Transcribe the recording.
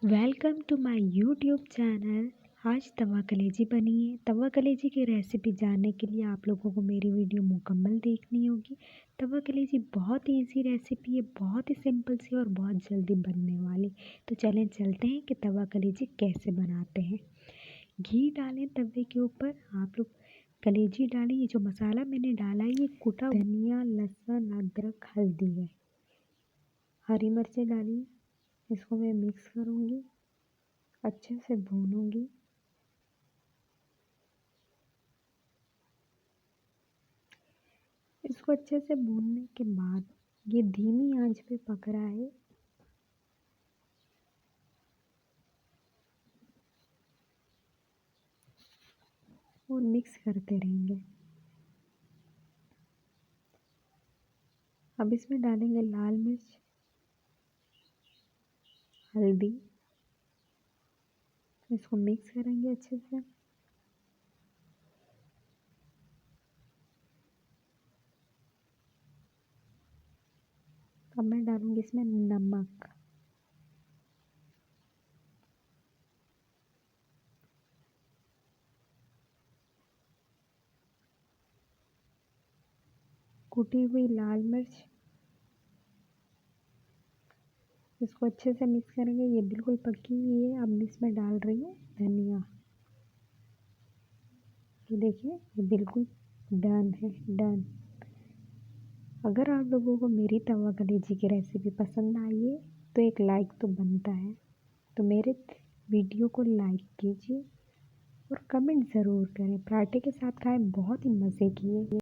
Welcome to my YouTube channel. आज तवा कलेजी बनी है। तवा कलेजी की रेसिपी जानने के लिए आप लोगों को मेरी वीडियो मुकम्मल देखनी होगी। तवा कलेजी बहुत ही इजी रेसिपी है, बहुत ही सिंपल सी और बहुत जल्दी बनने वाली। तो चलें चलते हैं कि तवा कलेजी कैसे बनाते हैं। घी डालें तवे के ऊपर, आप लोग कलेजी डालें। ये जो मसाला मैंने डाला है ये कुटा धनिया, लहसुन, अदरक, हल्दी है। हरी मिर्चें डाली, इसको मैं मिक्स करूँगी, अच्छे से भूनूंगी। इसको अच्छे से भूनने के बाद ये धीमी आंच पे पक रहा है। और मिक्स करते रहेंगे। अब इसमें डालेंगे लाल मिर्च, हल्दी, इसको मिक्स करेंगे अच्छे से। अब मैं डालूंगी इसमें नमक, कुटी हुई लाल मिर्च, इसको अच्छे से मिक्स करेंगे। ये बिल्कुल पकी हुई है। अब इसमें डाल रही हूँ धनिया। ये देखिए, ये बिल्कुल डन है, डन। अगर आप लोगों को मेरी तवा कलेजी की रेसिपी पसंद आई है तो एक लाइक तो बनता है। तो मेरे वीडियो को लाइक कीजिए और कमेंट ज़रूर करें। पराठे के साथ खाएं, बहुत ही मज़े की है।